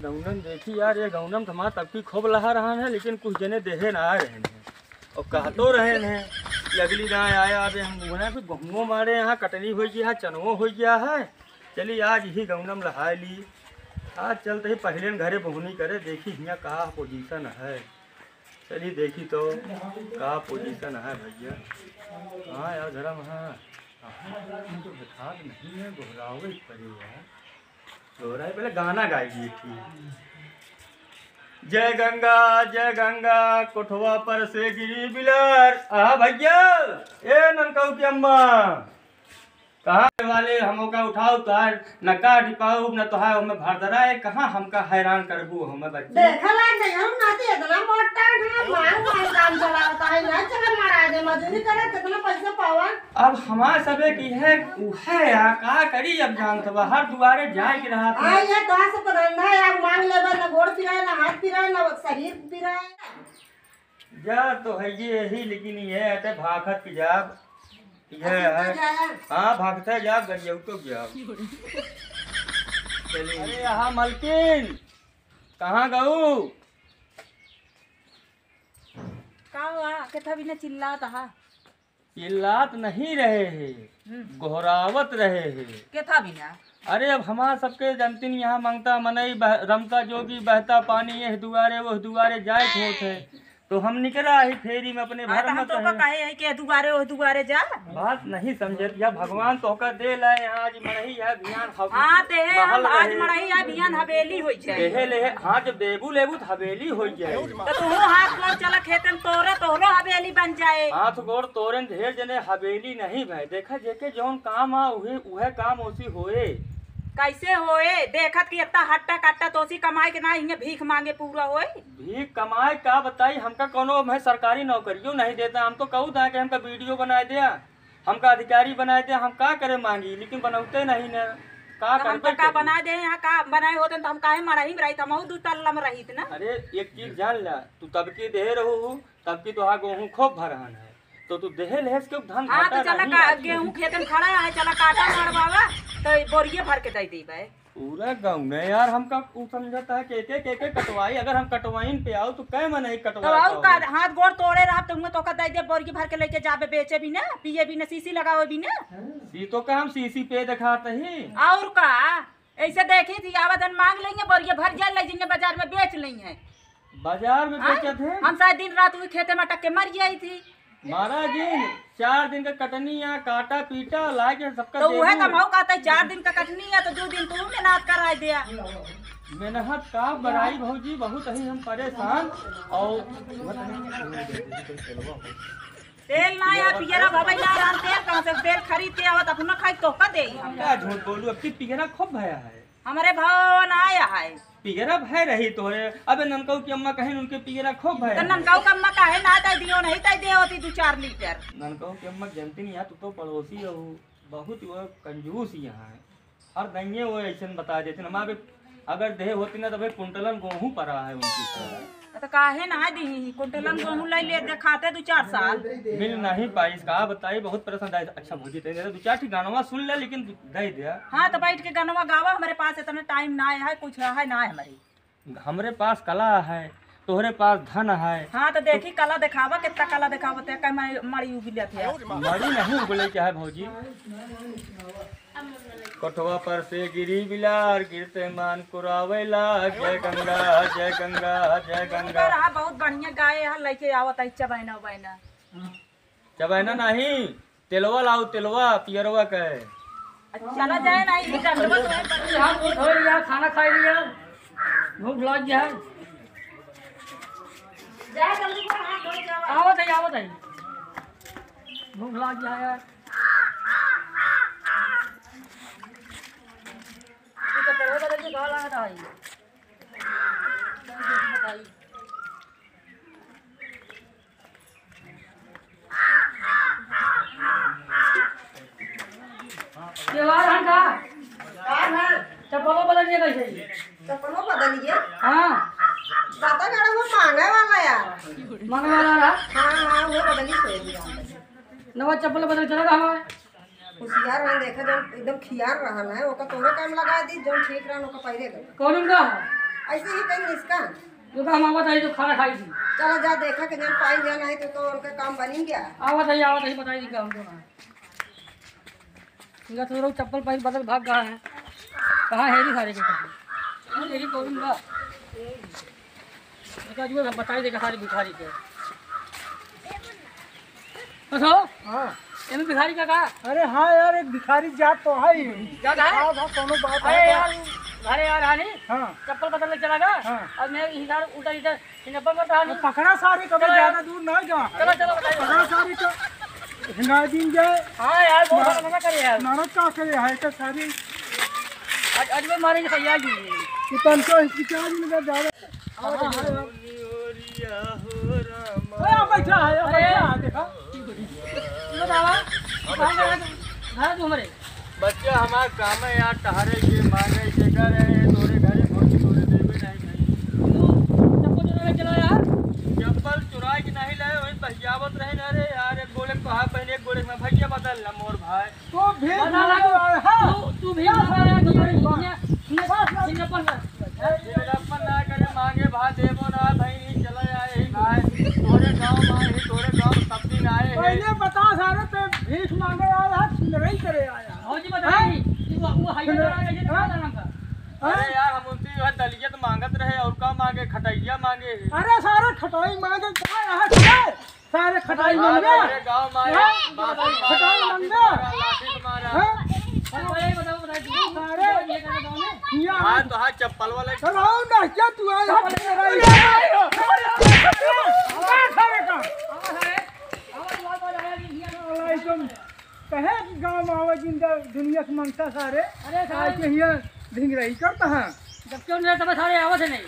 गौनम देखी यार, ये गौनम तो हमारा तब की खूब लहा रहा है, लेकिन कुछ जने देहे ना आ रहे हैं और कह तो रहे हैं कि अगली गाय आया अभी हम बोला फिर गहुओं मारे यहाँ कटनी हो गया है, चनवो हो गया है। चलिए आज ही गौनम लहा ली। आज चलते ही पहले घरे बहुनी करे, देखी यहाँ कहा पोजीशन है। चलिए देखी तो कहा पोजीशन है भैया। हाँ यार जरा वहाँ तो खाद नहीं है, गोहरावे पड़े यार। गोहराए पहले गाना गाइए थी। जय गंगा कोठवा पर से गिरी बिलर। भैया ए ननकाऊ की अम्मा कहाँ वाले हमो का उठाओ तार नका डिपाऊ न तो है हमें भरदरा है कहाँ हमका हैरान करबू हमें बच्चे देखा लाग नहीं हम नाते इतना मोटा इतना मांग काम चलाता है ना चला मारा दे मजदूरी करे कितना पैसा पावा। अब हमारे सबे की है उहे यार का करी अब जानत बा हर दुआरे जाए के रहा था। ये तो से धंधा यार मांग लेबे ना गोड़ पिराए ना हाथ पिराए ना शरीर पिराए जा तो है ये ही, लेकिन ये है भागत की जाब ये है। हाँ भागते जा गरियौ तो गया। अरे यहाँ मलकिन कहाँ गऊ का हुआ केथा भी न चिल्लात हा चिल्लात नहीं रहे हैं, गोहरावत रहे हैं केथा भी ना। अरे अब हमारा सबके जनतिन यहाँ मांगता मनई रमता जोगी बहता पानी ये दुआरे वो दुआरे जाए होते तो हम निकला ही फेरी में अपने भर में तो कहे है कि दुआरे ओ दुआरे जा बात नहीं समझे या भगवान तो का दे लाए आज मरही है ध्यान। हां ते हम आज मरही है बियान हवेली होई छे देहे ले हां जब देबू लेबू तो हवेली होई जाए तो तू हाथ गोड़ चला खेतन तोरे तोरो हवेली बन जाए। हाथ गोड़ तोरन ढेर जने हवेली नहीं भाई देखा जेके जौन काम आ उहे काम ओसी होए कैसे होए देखत कि इतना हट्टा कट्टा तोसी कमाई के ना हिंगे भीख मांगे पूरा होए। भीख कमाए का बताई हमका कोनो मैं सरकारी नौकरियों नहीं देता। हम तो कहू था कि हमका वीडियो बना दिया हमका अधिकारी बना दिया हम का करे मांगी लेकिन बनौते नहीं न का हम तो का बना दे यहाँ का बनाए होते तो हम काहे मरही में रही हम दू तल्ला में रही ना। अरे एक चीज जान ला तू तब की दे रहू तब की तो गेहूँ खूब भरहन है तो तू देहे लेस के धन हाँ तो चला गेहूँ खेत में खड़ा है चला काटा मार बाबा तो बोरिये भर के दे दे पूरा गाँव में यार हमका समझता है कि एक कटवाई अगर हम कटवाइन पे आओ तो कह मैं नहीं कटवा तो और का हाथ गोड़ तोड़े रहा तुम तो दे दे बोरिये भर के लेके जाबे बेचे भी ना पिए भी ना सीसी लगावे भी ना सी तो का हम सीसी पे दिखाते ही और का ऐसे देखी थी आवेदन मांग लेंगे बोरिये भर जाए ले जाएंगे बाजार में बेच लेंगे। बाजार में बेचे थे हम शायद दिन रात हुई खेते में टक्के मर गई थी महाराज जी 4 दिन का कटनी या काटा पीटा ला के सबका तो वह कमाऊ कहता है 4 दिन का कटनी है तो 2 दिन तू मेहनत करा दिया मेहनत का बड़ाई भौजी बहुत ही हम परेशान और तेल ना या पियरा बाबा यार हम तेल कहां से तेल खरीद के आवत अपना खाई तो का दे हम क्या झूठ बोलूं अब की पिगरा खूब भया है हमारे भवन आया है पिगरा भय रही तो है। अबे ननकाऊ की अम्मा कहे उनके पिगरा खूब भय तो ननकाऊ का अम्मा काहे ना दे दियो नहीं दे दे होती 2-4 लीटर। ननकाऊ की अम्मा जानती नहीं यार तू तो पड़ोसी हो बहुत वो कंजूस यहाँ है हर दंगे वो ऐसे बता देते ना हमारे अगर देह होती ना तो भाई कुंटलन गेहूँ पड़ा है उनकी तो काहे ना दी कुंटलन गेहूं ले ले दिखाते 2-4 साल मिल नहीं पाई का बताई बहुत परेशान है। अच्छा भौजी तेरे 2-4 ठीक गानवा सुन ले लेकिन दे दिया। हाँ तो बैठ के गानवा गावा हमारे पास इतना टाइम ना है कुछ है ना है हमारे पास कला है तोहरे पास धन है। हाँ तो देखी कला दिखावा कितना कला दिखावा ते कई मड़ी उगले थे मड़ी नहीं उगले क्या है भौजी कठवा पर से गिरी बिलार गिरते मान कुरावेला जय गंगा जय गंगा जय गंगा। रहा बहुत बढ़िया गाय है लेके आवत है चबैना बैना चबैना नहीं तेलवा लाओ तेलवा पियरवा के चला जाए नहीं खाना खा लिया भूख लग गया आवत है भूख लग गया यार चप्पलों बदलिए कैसे चप्पलों बदलिए हाँ दादा गाड़ा वो मांगे वाला यार मांगने वाला रहा हाँ वो बदली सोएगी नवा चप्पल बदल चलेगा हमारे होशियार रहन देखा जो एकदम खियार रहन है ओका तोरे टाइम लगा दी जो ठीक रहन ओका पहले गए कौन उनका ऐसे ही कहीं इसका तो काम आवत है तो खाना खाई थी। चलो जा देखा कि जन पाई जाना है तो उनका काम बनी गया। आवत है बताई दी काम तो इनका तो लोग चप्पल पहन बदल भाग गया है। कहाँ है नहीं सारे के कहीं लेकिन तो इनका इसका जो बताई देगा सारी भिखारी के बस हो। हाँ इनमें भिखारी का कहा अरे हाँ यार एक भिखारी जात तो है ही। क्या कहा हाँ हाँ दोनों बात अरे है। यार घरे यार हानि हाँ चप्पल बदलने चला गया हाँ। और मैं इधर उल्टा इधर हिंडप्पा कर रहा नहीं। पकड़ा सारी कभी चलो ज्यादा दूर नहीं जा। चलो चलो बताइए। पकड़ा सारी तो हिंगा दिन जाए हाँ यार बहुत सारा मना करे यार नानक का करे है तो सारी आज में मारेंगे तैयार जी कितन तो हिचकिचार में ज्यादा। ओरिया हो रामा। ओए बैठा है बैठा है देखा। घर तू हमारे बच्चा हमार काम है यार टहरे के मांगे के करे तोरे घरे भोज तोरे देवे नहीं चप्पल चुरा के चला यार चप्पल चुरा के नहीं लाए वही बहियावत रहे ना रे यार एक गोले को हाथ पहने एक गोले में भैया बदल ना मोर भाई तो भेज बता हाँ तू भी अपन ना करे मांगे भा देवो ना भाई चला जाए भाई तोरे गांव सब दिन आए हैं पहले बता सारे पे भीख मांगे आया है सुनरई करे आया। और जी बताइए वो हाईवे चला गया ये क्या नाम का अरे यार हम उनसे जो है दलियत मांगत रहे और का मांगे खटैया मांगे अरे सारे खटाई मांगे क्या यहाँ सारे खटाई मांगे मेरे गांव मारे खटाई मांगे लाठी मारा हाँ? अरे बताओ बताइए सारे ये क्या गांव में यहाँ हाँ तो हाँ चप्पल वाले चलो ना क्या तू आया कहे कि गाँव में आवे जिंदा दुनिया के मनसा सारे अरे आज के हिया ढिंग रही करता है। जब क्यों नहीं तब सारे आवत है नहीं